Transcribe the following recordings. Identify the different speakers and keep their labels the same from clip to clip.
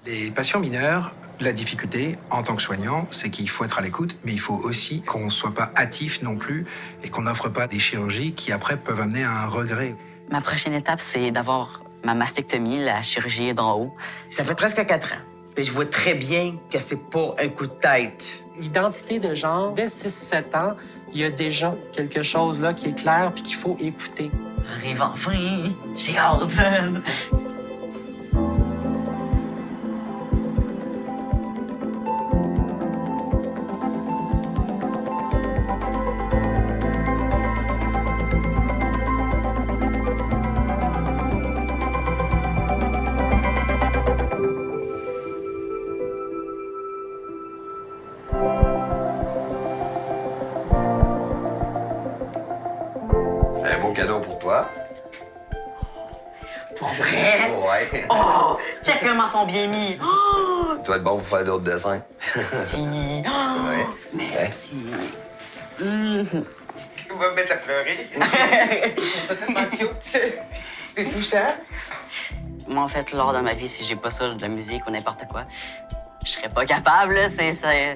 Speaker 1: Les patients mineurs, la difficulté en tant que soignant, c'est qu'il faut être à l'écoute, mais il faut aussi qu'on ne soit pas hâtif non plus et qu'on n'offre pas des chirurgies qui après peuvent amener à un regret.
Speaker 2: Ma prochaine étape, c'est d'avoir ma mastectomie, la chirurgie d'en haut.
Speaker 3: Ça fait presque 4 ans. Et je vois très bien que c'est pas un coup de tête.
Speaker 4: L'identité de genre, dès 6-7 ans, il y a déjà quelque chose là qui est clair puis qu'il faut écouter.
Speaker 2: J'arrive enfin, j'ai hâte.
Speaker 5: Un beau cadeau pour toi.
Speaker 2: Pour vrai?
Speaker 5: Ouais.
Speaker 2: Oh, check comment sont bien mis. Oh,
Speaker 5: Tu vas être bon pour faire d'autres dessins.
Speaker 2: merci. Oh,
Speaker 5: Ouais.
Speaker 2: merci.
Speaker 3: On va me mettre à pleurer. C'est tellement cute. C'est touchant.
Speaker 2: Moi, en fait, lors de ma vie, si j'ai pas ça, de la musique ou n'importe quoi, je serais pas capable. Là.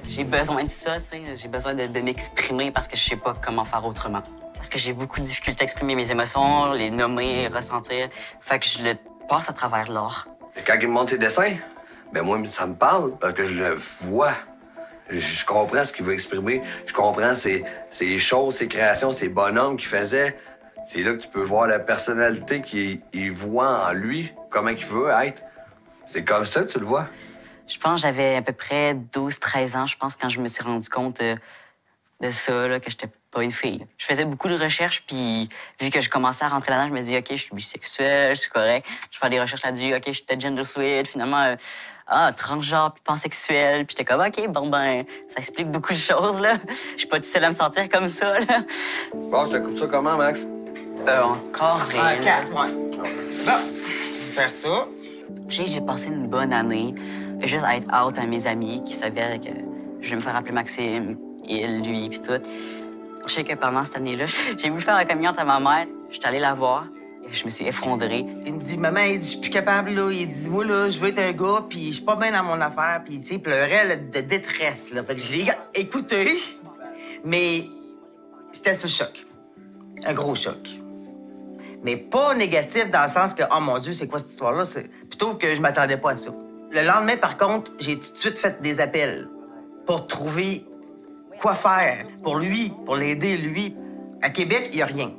Speaker 2: J'ai besoin de ça, tu sais. J'ai besoin de m'exprimer parce que je sais pas comment faire autrement. Parce que j'ai beaucoup de difficultés à exprimer mes émotions, les nommer, ressentir. Fait que je le passe à travers l'art.
Speaker 5: Et quand il me montre ses dessins, ben moi, ça me parle parce que je le vois. Je comprends ce qu'il veut exprimer. Je comprends ses choses, ses créations, ses bonhommes qu'il faisait. C'est là que tu peux voir la personnalité qu'il voit en lui, comment il veut être. C'est comme ça que tu le vois.
Speaker 2: Je pense que j'avais à peu près 12-13 ans, je pense, quand je me suis rendu compte de ça, là, que j'étais pas une fille. Je faisais beaucoup de recherches, puis vu que je commençais à rentrer là-dedans, je me dis, OK, je suis bisexuel, je suis correct. Je fais des recherches là-dessus, OK, je suis peut-être gender fluid, finalement, transgenre, puis pansexuel. Puis j'étais comme, OK, bon, ben, ça explique beaucoup de choses, là. Je suis pas toute seule à me sentir comme ça, là.
Speaker 5: Bon, je te coupe ça comment, Max?
Speaker 2: Encore rien.
Speaker 3: 4, ouais. Bon, faire ça.
Speaker 2: J'ai passé une bonne année juste à être out à mes amis qui savaient que je vais me faire appeler Maxime, il, lui, puis tout. Je sais que pendant cette année-là, j'ai voulu faire la communion à ma mère. Je suis allée la voir et je me suis effondrée.
Speaker 3: Il me dit, maman, il dit, je suis plus capable, là. Il dit, moi, là, je veux être un gars, puis je suis pas bien dans mon affaire, puis, tu sais, il pleurait, là, de détresse, là. Fait que je l'ai écouté, mais j'étais sous choc. Un gros choc. Mais pas négatif dans le sens que, oh mon Dieu, c'est quoi cette histoire-là? C'est plutôt que je m'attendais pas à ça. Le lendemain, par contre, j'ai tout de suite fait des appels pour trouver quoi faire pour lui, pour l'aider, lui. À Québec, il n'y a rien.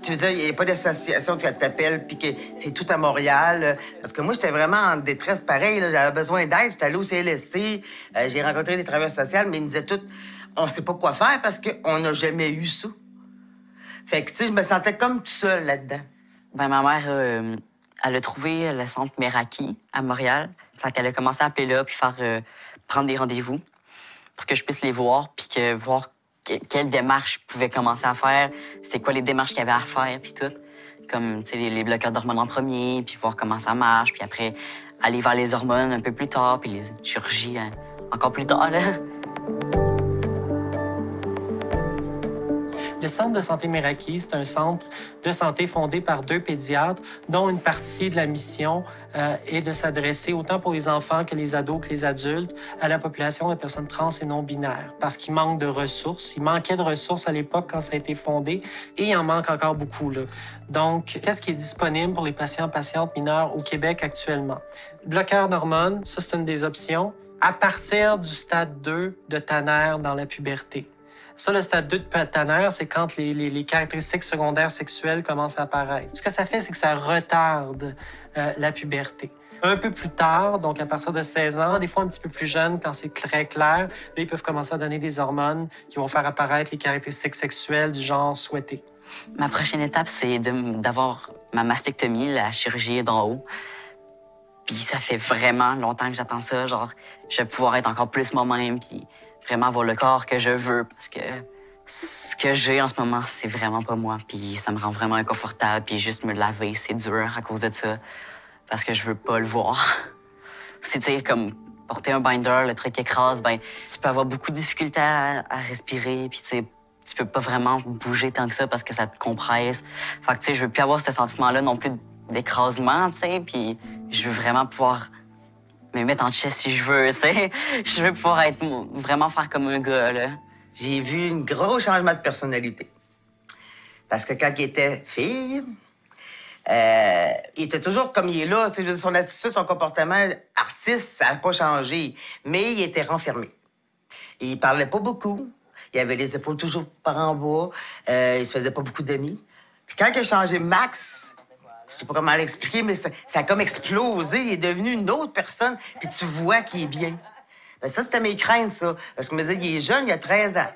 Speaker 3: Tu veux dire, il n'y a pas d'association qui t'appelle puis que c'est tout à Montréal. Parce que moi, j'étais vraiment en détresse pareil. J'avais besoin d'aide. J'étais allée au CLSC. J'ai rencontré des travailleurs sociaux, mais ils me disaient tous, on sait pas quoi faire parce qu'on n'a jamais eu ça. Fait que, tu sais, je me sentais comme tout seul là-dedans.
Speaker 2: Ben, ma mère, elle a trouvé le centre Meraki à Montréal. Fait qu'elle a commencé à appeler là puis prendre des rendez-vous pour que je puisse les voir puis voir quelle démarche je pouvais commencer à faire, c'était quoi les démarches qu'il y avait à faire puis tout. Comme, tu sais, les bloqueurs d'hormones en premier, puis voir comment ça marche, puis après aller vers les hormones un peu plus tard, puis les chirurgies encore plus tard, là.
Speaker 4: Le Centre de santé Meraki, c'est un centre de santé fondé par 2 pédiatres, dont une partie de la mission est de s'adresser autant pour les enfants que les ados que les adultes à la population de personnes trans et non-binaires, parce qu'il manque de ressources. Il manquait de ressources à l'époque quand ça a été fondé, et il en manque encore beaucoup, là. Donc, qu'est-ce qui est disponible pour les patientes mineurs au Québec actuellement? Bloqueur d'hormones, ça, c'est une des options. À partir du stade 2 de Tanner dans la puberté. Ça, le stade 2 de Tanner, c'est quand les caractéristiques secondaires sexuelles commencent à apparaître. Ce que ça fait, c'est que ça retarde la puberté. Un peu plus tard, donc à partir de 16 ans, des fois un petit peu plus jeune, quand c'est très clair, là, ils peuvent commencer à donner des hormones qui vont faire apparaître les caractéristiques sexuelles du genre souhaité.
Speaker 2: Ma prochaine étape, c'est d'avoir ma mastectomie, la chirurgie d'en haut. Puis ça fait vraiment longtemps que j'attends ça. Genre, je vais pouvoir être encore plus moi-même, puis vraiment avoir le corps que je veux, parce que ce que j'ai en ce moment, c'est vraiment pas moi. Puis ça me rend vraiment inconfortable, puis juste me laver, c'est dur à cause de ça, parce que je veux pas le voir. C'est, tu sais, comme porter un binder, le truc écrase, ben tu peux avoir beaucoup de difficultés à respirer, puis tu sais, tu peux pas vraiment bouger tant que ça parce que ça te compresse. Fait que, tu sais, je veux plus avoir ce sentiment-là non plus d'écrasement, tu sais, puis je veux vraiment pouvoir me mettre en chest si je veux, tu sais. Je veux pouvoir vraiment faire comme un gars, là.
Speaker 3: J'ai vu un gros changement de personnalité. Parce que quand il était fille, il était toujours comme il est là. Tu sais, son attitude, son comportement artiste, ça n'a pas changé. Mais il était renfermé. Il parlait pas beaucoup. Il avait les épaules toujours par en bas. Il se faisait pas beaucoup d'amis. Puis quand il a changé Max, je sais pas comment l'expliquer, mais ça a comme explosé. Il est devenu une autre personne. Puis tu vois qu'il est bien. Ben ça, c'était mes craintes, ça. Parce qu'on me disait, il est jeune, il a 13 ans.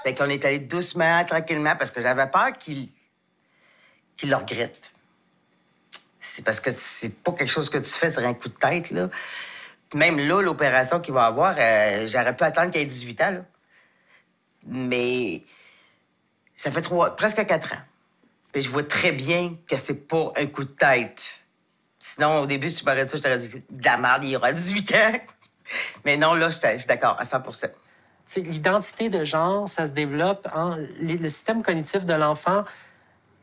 Speaker 3: Fait qu'on est allé doucement, tranquillement, parce que j'avais peur qu'il le regrette. C'est parce que c'est pas quelque chose que tu fais sur un coup de tête, là. Même là, l'opération qu'il va avoir, j'aurais pu attendre qu'il ait 18 ans, là. Mais ça fait presque 4 ans. Puis je vois très bien que c'est pas un coup de tête. Sinon, au début, si tu m'aurais dit ça, je t'aurais dit de la merde, il aura 18 ans. Mais non, là, je suis d'accord à 100%.
Speaker 4: L'identité de genre, ça se développe. Le système cognitif de l'enfant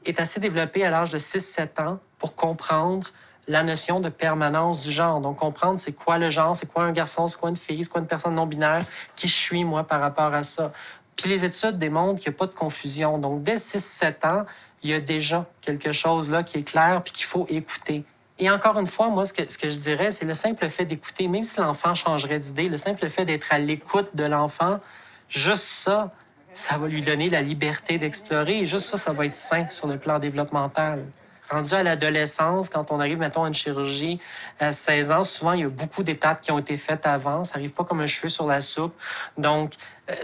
Speaker 4: est assez développé à l'âge de 6-7 ans pour comprendre la notion de permanence du genre. Donc, comprendre c'est quoi le genre, c'est quoi un garçon, c'est quoi une fille, c'est quoi une personne non-binaire, qui je suis, moi, par rapport à ça. Puis les études démontrent qu'il n'y a pas de confusion. Donc, dès 6-7 ans, il y a déjà quelque chose là qui est clair puis qu'il faut écouter. Et encore une fois, moi, ce que je dirais, c'est le simple fait d'écouter, même si l'enfant changerait d'idée, le simple fait d'être à l'écoute de l'enfant, juste ça, ça va lui donner la liberté d'explorer. Et juste ça, ça va être sain sur le plan développemental. Rendu à l'adolescence, quand on arrive, mettons, à une chirurgie à 16 ans, souvent, il y a beaucoup d'étapes qui ont été faites avant. Ça n'arrive pas comme un cheveu sur la soupe. Donc,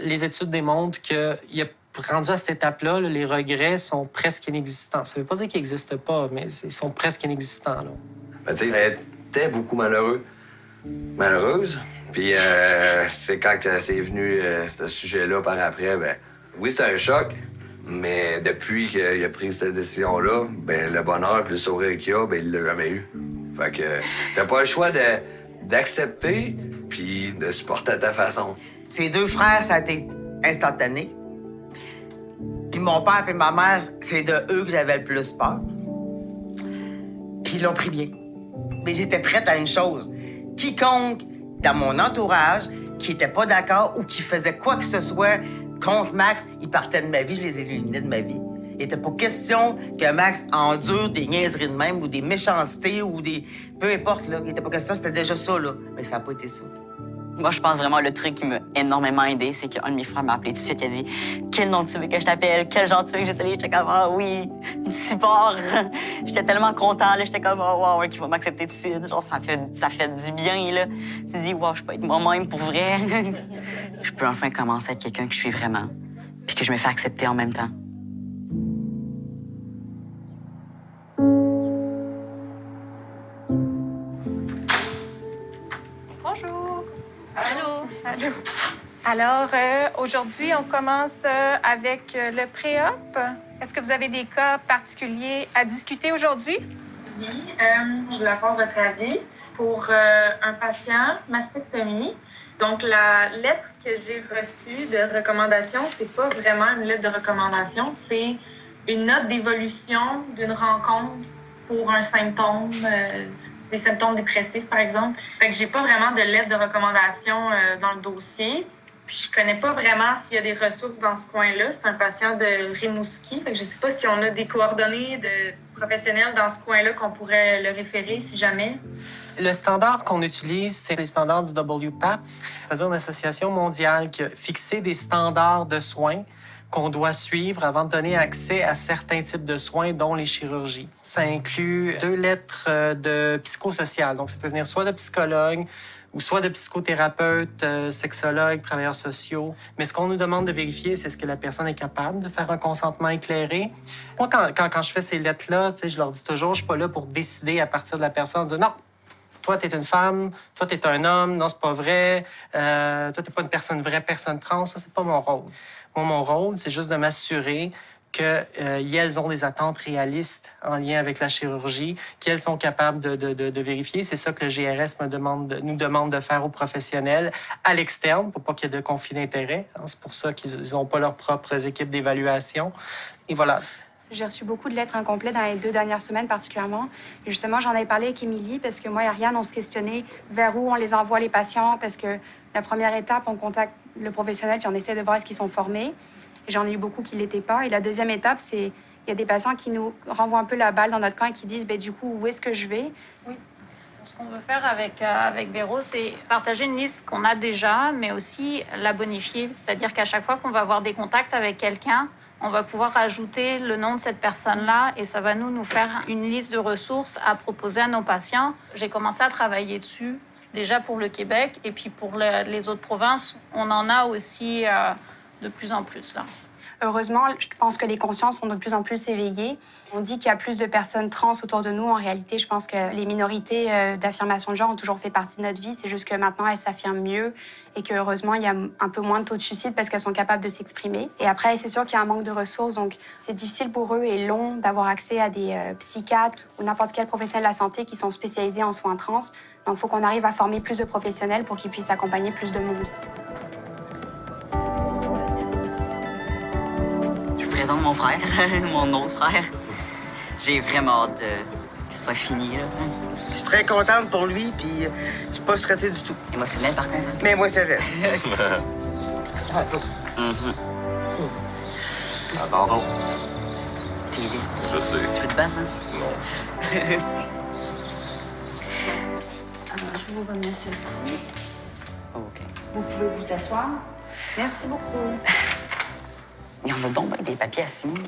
Speaker 4: les études démontrent qu'il y a rendu à cette étape-là, les regrets sont presque inexistants. Ça ne veut pas dire qu'ils n'existent pas, mais ils sont presque inexistants. Là.
Speaker 5: Ben, tu sais, elle était beaucoup malheureuse. Puis c'est quand c'est venu ce sujet-là par après, ben oui, c'était un choc, mais depuis qu'il a pris cette décision-là, ben le bonheur et le sourire qu'il a, ben il l'a jamais eu. Fait que t'as pas le choix d'accepter puis de supporter à ta façon.
Speaker 3: Ses 2 frères, ça a été instantané. Puis mon père et ma mère, c'est de eux que j'avais le plus peur. Puis ils l'ont pris bien. Mais j'étais prête à une chose. Quiconque dans mon entourage qui était pas d'accord ou qui faisait quoi que ce soit contre Max, il partait de ma vie, je les éliminais de ma vie. Il n'était pas question que Max endure des niaiseries de même ou des méchancetés ou des... Peu importe, là. Il n'était pas question, c'était déjà ça, là. Mais ça n'a pas été ça.
Speaker 2: Moi, je pense vraiment le truc qui m'a énormément aidé, c'est qu'un de mes frères m'a appelé tout de suite. Il a dit « Quel nom tu veux que je t'appelle? Quel genre tu veux que j'essaie? » J'étais comme « Ah oui, du support. » J'étais tellement content. J'étais comme « Oh wow, qu'il va m'accepter tout de suite. » Genre, ça fait du bien, là. Tu te dis « Wow, je peux être moi-même pour vrai. » Je peux enfin commencer à être quelqu'un que je suis vraiment, puis que je me fais accepter en même temps.
Speaker 6: Bonjour. Allô. Allô. Alors, aujourd'hui, on commence avec le pré-op. Est-ce que vous avez des cas particuliers à discuter aujourd'hui?
Speaker 7: Oui, je voulais avoir votre avis pour un patient, mastectomie. Donc, la lettre que j'ai reçue de recommandation, c'est pas vraiment une lettre de recommandation, c'est une note d'évolution d'une rencontre pour un symptôme, des symptômes dépressifs, par exemple. Fait que j'ai pas vraiment de lettre de recommandation dans le dossier. Puis je connais pas vraiment s'il y a des ressources dans ce coin-là. C'est un patient de Rimouski. Fait que je sais pas si on a des coordonnées de professionnels dans ce coin-là qu'on pourrait le référer si jamais.
Speaker 4: Le standard qu'on utilise, c'est les standards du WPATH, c'est-à-dire une association mondiale qui a fixé des standards de soins qu'on doit suivre avant de donner accès à certains types de soins, dont les chirurgies. Ça inclut 2 lettres de psychosocial. Donc, ça peut venir soit de psychologue ou soit de psychothérapeute, sexologue, travailleurs sociaux. Mais ce qu'on nous demande de vérifier, c'est ce que la personne est capable de faire un consentement éclairé. Moi, quand je fais ces lettres-là, je leur dis toujours, je suis pas là pour décider à partir de la personne, dire non, toi, t'es une femme, toi, t'es un homme, non, c'est pas vrai, toi, t'es pas une vraie personne trans, ça, c'est pas mon rôle. Moi, mon rôle, c'est juste de m'assurer qu'elles ont des attentes réalistes en lien avec la chirurgie, qu'elles sont capables de vérifier. C'est ça que le GRS nous demande de faire aux professionnels à l'externe pour pas qu'il y ait de conflit d'intérêts. C'est pour ça qu'ils n'ont pas leurs propres équipes d'évaluation. Et voilà.
Speaker 8: J'ai reçu beaucoup de lettres incomplètes dans les 2 dernières semaines particulièrement. Et justement, j'en avais parlé avec Émilie parce que moi et Ariane, on se questionnait vers où on les envoie les patients parce que la première étape, on contacte le professionnel puis on essaie de voir est-ce qu'ils sont formés. Et j'en ai eu beaucoup qui ne l'étaient pas. Et la deuxième étape, c'est il y a des patients qui nous renvoient un peu la balle dans notre camp et qui disent ben, du coup, où est-ce que je vais?
Speaker 6: Oui. Ce qu'on veut faire avec Véro, c'est partager une liste qu'on a déjà, mais aussi la bonifier. C'est-à-dire qu'à chaque fois qu'on va avoir des contacts avec quelqu'un, on va pouvoir ajouter le nom de cette personne-là et ça va nous faire une liste de ressources à proposer à nos patients. J'ai commencé à travailler dessus, déjà pour le Québec et puis pour les autres provinces. On en a aussi de plus en plus, là.
Speaker 8: Heureusement, je pense que les consciences sont de plus en plus éveillées. On dit qu'il y a plus de personnes trans autour de nous. En réalité, je pense que les minorités d'affirmation de genre ont toujours fait partie de notre vie. C'est juste que maintenant, elles s'affirment mieux et que heureusement, il y a un peu moins de taux de suicide parce qu'elles sont capables de s'exprimer. Et après, c'est sûr qu'il y a un manque de ressources. Donc, c'est difficile pour eux et long d'avoir accès à des psychiatres ou n'importe quel professionnel de la santé qui sont spécialisés en soins trans. Donc, il faut qu'on arrive à former plus de professionnels pour qu'ils puissent accompagner plus de monde.
Speaker 2: Je présente mon frère, mon autre frère. J'ai vraiment hâte que ce soit fini. Là.
Speaker 3: Je suis très contente pour lui, puis je suis pas stressée du tout.
Speaker 2: Émotionnel, par contre.
Speaker 3: Mais moi, c'est vrai.
Speaker 5: Ah, pardon.
Speaker 2: Je
Speaker 5: sais.
Speaker 2: Tu veux te battre, hein?
Speaker 5: Non.
Speaker 8: Alors, je vous remets ceci.
Speaker 2: OK.
Speaker 8: Vous pouvez vous asseoir. Merci beaucoup.
Speaker 2: Il y en a donc avec des papiers à signer.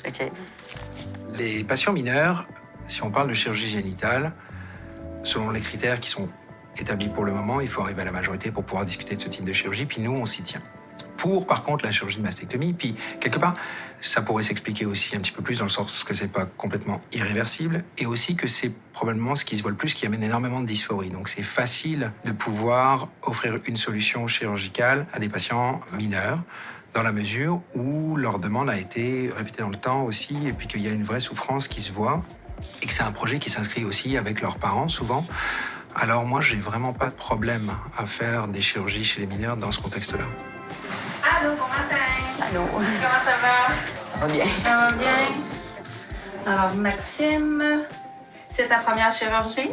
Speaker 2: OK.
Speaker 1: Les patients mineurs, si on parle de chirurgie génitale, selon les critères qui sont établis pour le moment, il faut arriver à la majorité pour pouvoir discuter de ce type de chirurgie, puis nous, on s'y tient. Pour, par contre, la chirurgie de mastectomie, puis quelque part, ça pourrait s'expliquer aussi un petit peu plus dans le sens que c'est pas complètement irréversible, et aussi que c'est probablement ce qui se voit le plus, qui amène énormément de dysphorie. Donc c'est facile de pouvoir offrir une solution chirurgicale à des patients mineurs, dans la mesure où leur demande a été répétée dans le temps aussi, et puis qu'il y a une vraie souffrance qui se voit, et que c'est un projet qui s'inscrit aussi avec leurs parents, souvent. Alors moi, j'ai vraiment pas de problème à faire des chirurgies chez les mineurs dans ce contexte-là.
Speaker 6: Allô, bon matin.
Speaker 2: Allô.
Speaker 6: Comment ça va?
Speaker 2: Ça va bien.
Speaker 6: Ça va bien. Alors, Maxime, c'est ta première chirurgie?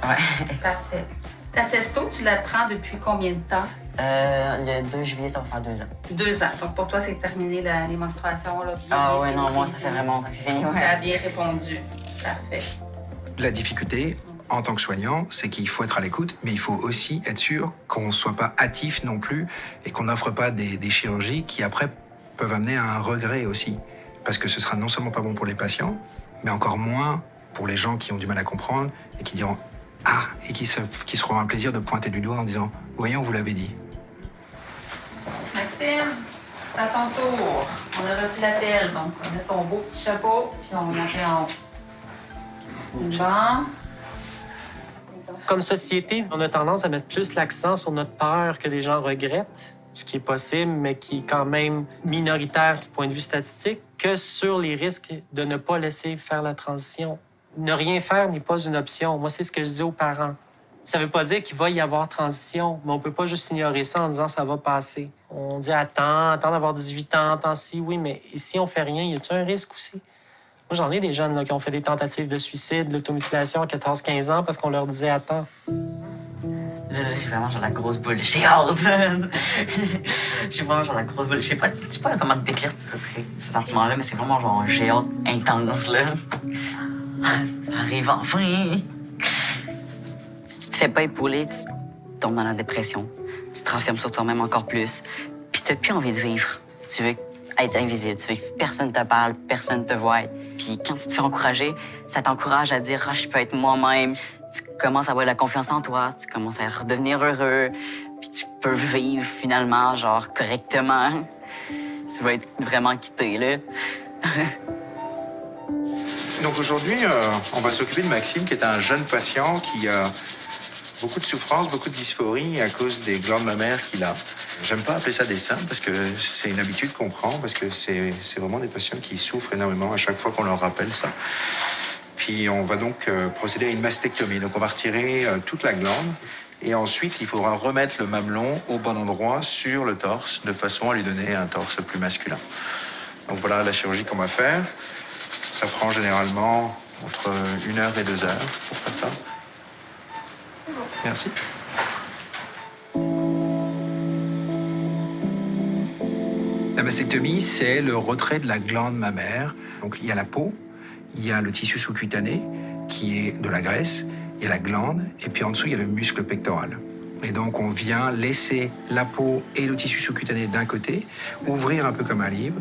Speaker 2: Ouais.
Speaker 6: Parfait. Ta testo, tu la prends depuis combien de temps?
Speaker 2: Le 2 juillet, ça va faire 2 ans.
Speaker 6: 2 ans. Donc, pour toi, c'est terminé les menstruations, là?
Speaker 2: Ah ouais, non, moi, ça fait vraiment longtemps que c'est fini.
Speaker 6: Tu
Speaker 2: Ouais.
Speaker 6: as bien répondu. Parfait.
Speaker 1: La difficulté, en tant que soignant, c'est qu'il faut être à l'écoute, mais il faut aussi être sûr qu'on ne soit pas hâtif non plus et qu'on n'offre pas des chirurgies qui, après, peuvent amener à un regret aussi. Parce que ce sera non seulement pas bon pour les patients, mais encore moins pour les gens qui ont du mal à comprendre et qui diront « Ah !» et qui se feront un plaisir de pointer du doigt en disant « Voyons, vous l'avez dit ».
Speaker 6: Maxime, c'est à ton tour. On a reçu l'appel, donc on met ton beau petit chapeau, puis on monte en haut. Bon.
Speaker 4: Comme société, on a tendance à mettre plus l'accent sur notre peur que les gens regrettent, ce qui est possible, mais qui est quand même minoritaire du point de vue statistique, que sur les risques de ne pas laisser faire la transition. Ne rien faire n'est pas une option. Moi, c'est ce que je dis aux parents. Ça ne veut pas dire qu'il va y avoir transition, mais on ne peut pas juste ignorer ça en disant ça va passer. On dit attends d'avoir 18 ans, attends si, oui, mais si on fait rien, y a-t-il un risque aussi? Moi, j'en ai des jeunes là, qui ont fait des tentatives de suicide, de l'automutilation à 14-15 ans parce qu'on leur disait attends.
Speaker 2: Là, j'ai vraiment genre la grosse boule. J'ai hâte. J'ai vraiment genre la grosse boule. Je sais pas comment te décrire ce sentiment-là, mais c'est vraiment genre un j'ai hâte intense, là. Ça arrive enfin. Si tu te fais pas épauler, tu tombes dans la dépression. Tu te renfermes sur toi-même encore plus. Puis t'as plus envie de vivre. Tu veux être invisible. Tu veux que personne te parle, personne te voit. Puis quand tu te fais encourager, ça t'encourage à dire « Ah, je peux être moi-même ». Tu commences à avoir de la confiance en toi, tu commences à redevenir heureux, puis tu peux vivre finalement, genre, correctement. Tu vas être vraiment quitté, là.
Speaker 1: Donc aujourd'hui, on va s'occuper de Maxime, qui est un jeune patient qui a beaucoup de souffrance, beaucoup de dysphorie à cause des glandes mammaires qu'il a. J'aime pas appeler ça des seins parce que c'est une habitude qu'on prend, parce que c'est vraiment des patients qui souffrent énormément à chaque fois qu'on leur rappelle ça. Puis on va donc procéder à une mastectomie. Donc on va retirer toute la glande Et ensuite, il faudra remettre le mamelon au bon endroit sur le torse, de façon à lui donner un torse plus masculin. Donc voilà la chirurgie qu'on va faire. Ça prend généralement entre 1 heure et 2 heures pour faire ça. Merci. La mastectomie, c'est le retrait de la glande mammaire. Donc il y a la peau, il y a le tissu sous-cutané qui est de la graisse, il y a la glande, et puis en dessous, il y a le muscle pectoral. Et donc on vient laisser la peau et le tissu sous-cutané d'un côté, ouvrir un peu comme un livre,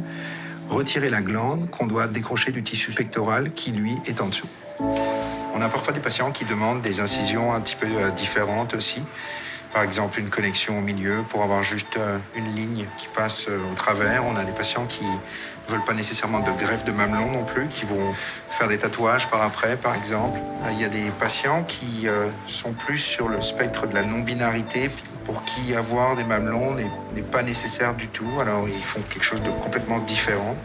Speaker 1: retirer la glande qu'on doit décrocher du tissu pectoral qui, lui, est en dessous. On a parfois des patients qui demandent des incisions un petit peu différentes aussi. Par exemple, une connexion au milieu pour avoir juste une ligne qui passe au travers. On a des patients qui ne veulent pas nécessairement de greffe de mamelon non plus, qui vont faire des tatouages par après, par exemple. Il y a des patients qui sont plus sur le spectre de la non-binarité, pour qui avoir des mamelons n'est pas nécessaire du tout. Alors, ils font quelque chose de complètement différent.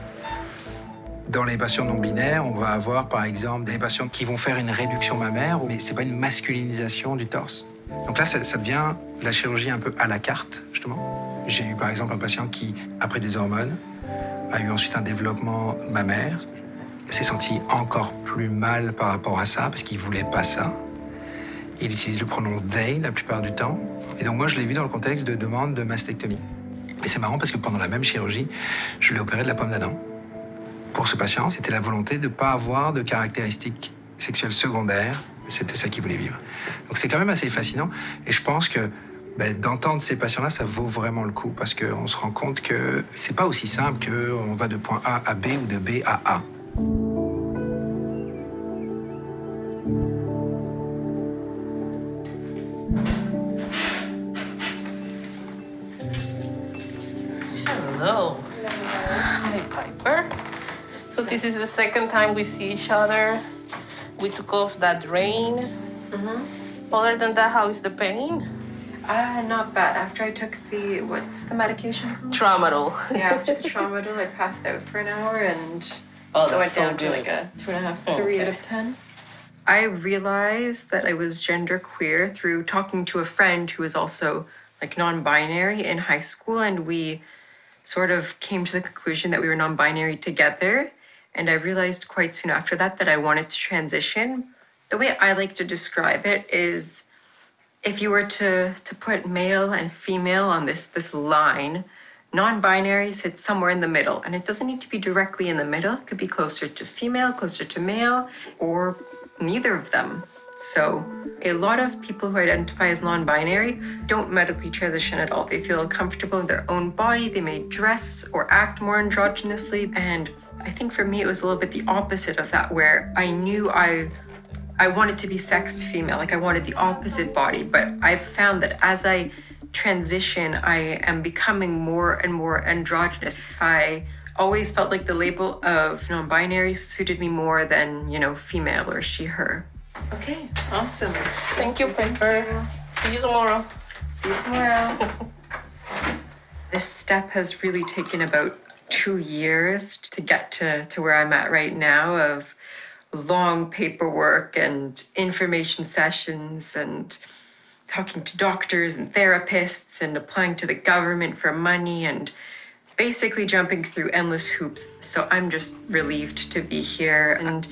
Speaker 1: Dans les patients non binaires, on va avoir par exemple des patients qui vont faire une réduction mammaire, mais c'est pas une masculinisation du torse. Donc là, ça devient de la chirurgie un peu à la carte, justement. J'ai eu par exemple un patient qui, après des hormones, a eu ensuite un développement mammaire, s'est senti encore plus mal par rapport à ça, parce qu'il voulait pas ça. Il utilise le pronom they la plupart du temps. Et donc moi, je l'ai vu dans le contexte de demande de mastectomie. Et c'est marrant parce que pendant la même chirurgie, je l'ai opéré de la pomme d'Adam. Pour ce patient, c'était la volonté de ne pas avoir de caractéristiques sexuelles secondaires. C'était ça qu'il voulait vivre. Donc c'est quand même assez fascinant. Et je pense que d'entendre ces patients-là, ça vaut vraiment le coup. Parce qu'on se rend compte que c'est pas aussi simple qu'on va de point A à B ou de B à A.
Speaker 9: Hello. Hi, Piper. So this is the second time we see each other. We took off that drain. Other than that, how is the pain?
Speaker 10: Not bad. After I took what's the medication?
Speaker 9: Tramadol.
Speaker 10: Yeah, after the tramadol, I passed out for an hour and
Speaker 9: Oh,
Speaker 10: I went
Speaker 9: that's so
Speaker 10: down to
Speaker 9: good.
Speaker 10: like a 2.5, 3 out of 10. I realized that I was genderqueer through talking to a friend who was also like non-binary in high school, and we sort of came to the conclusion that we were non-binary together. And I realized quite soon after that I wanted to transition. The way I like to describe it is if you were to put male and female on this line, non-binary sits somewhere in the middle. And it doesn't need to be directly in the middle. It could be closer to female, closer to male, or neither of them. So a lot of people who identify as non-binary don't medically transition at all. They feel comfortable in their own body. They may dress or act more androgynously. And I think for me, it was a little bit the opposite of that, where I knew I wanted to be sexed female, like I wanted the opposite body. But I've found that as I transition, I am becoming more and more androgynous. I always felt like the label of non-binary suited me more than, female or she, her. Okay, awesome.
Speaker 9: Thank you, Piper. See you tomorrow.
Speaker 10: See you tomorrow. This step has really taken about 2 years to get to where I'm at right now, of long paperwork and information sessions and talking to doctors and therapists and applying to the government for money and basically jumping through endless hoops. So I'm just relieved to be here and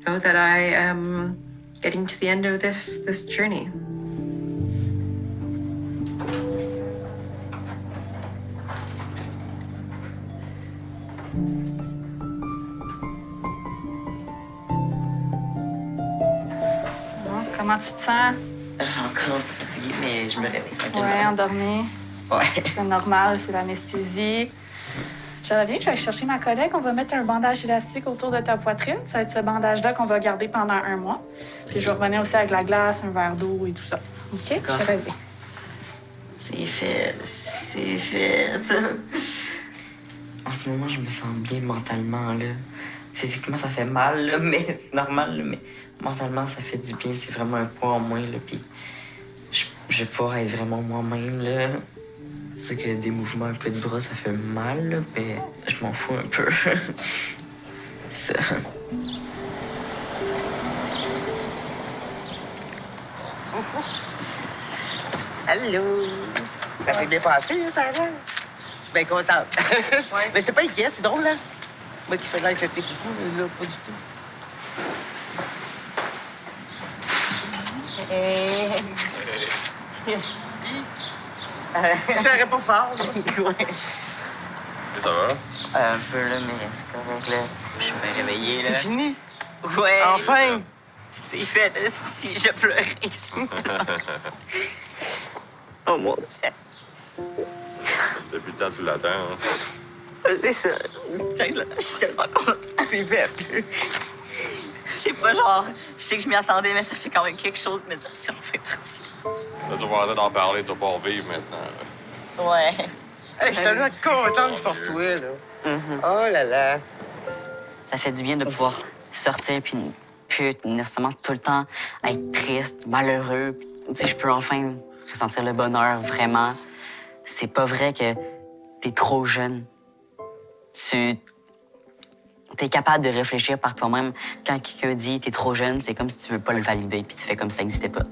Speaker 10: know that I am getting to the end of this journey.
Speaker 11: Comment tu te sens?
Speaker 2: Encore fatiguée, mais je me réveille tranquillement.
Speaker 11: Ouais, endormie.
Speaker 2: Ouais.
Speaker 11: C'est normal, c'est l'anesthésie. Je reviens, je vais aller chercher ma collègue. On va mettre un bandage élastique autour de ta poitrine. Ça va être ce bandage-là qu'on va garder pendant 1 mois. Puis je vais revenir aussi avec la glace, un verre d'eau et tout ça. OK? Je reviens.
Speaker 2: C'est fait. C'est fait. En ce moment, je me sens bien mentalement, là. Physiquement, ça fait mal, là, mais c'est normal, là, mais mentalement, ça fait du bien. C'est vraiment un poids en moins, là, puis je vais pouvoir être vraiment moi-même, là. C'est sûr que des mouvements un peu de bras, ça fait mal, là, mais je m'en fous un peu. Ça.
Speaker 3: Allô! Ça s'est bien passé, hein, Sarah? Je suis bien contente. Mais j'étais pas inquiète, c'est drôle, hein? Moi qui fais de l'anxiété beaucoup, mais là, pas du tout. J'aurais pas fort, là.
Speaker 2: Ouais.
Speaker 12: Et ça va?
Speaker 2: Un peu, là, mais c'est correct, là. Je suis bien réveillée, là.
Speaker 3: C'est fini?
Speaker 2: Ouais.
Speaker 3: Enfin!
Speaker 2: C'est fait, si je pleurais. Oh mon Dieu.
Speaker 12: Depuis le temps, tu l'attends. Hein?
Speaker 2: C'est ça. Je suis tellement contente.
Speaker 3: C'est fait.
Speaker 2: Je sais pas, genre, je sais que je m'y attendais, mais ça fait quand même quelque chose de me dire si on fait partie.
Speaker 12: Là, tu vas arrêter d'en parler, tu vas pas revivre maintenant. Là.
Speaker 2: Ouais.
Speaker 3: Hey, je suis tellement contente pour toi, là. Oh là là.
Speaker 2: Ça fait du bien de pouvoir sortir puis plus nécessairement tout le temps être triste, malheureux. Tu sais, je peux enfin ressentir le bonheur, vraiment. C'est pas vrai que t'es trop jeune. T'es capable de réfléchir par toi-même. Quand quelqu'un dit t'es trop jeune, c'est comme si tu veux pas le valider puis tu fais comme si ça n'existait pas.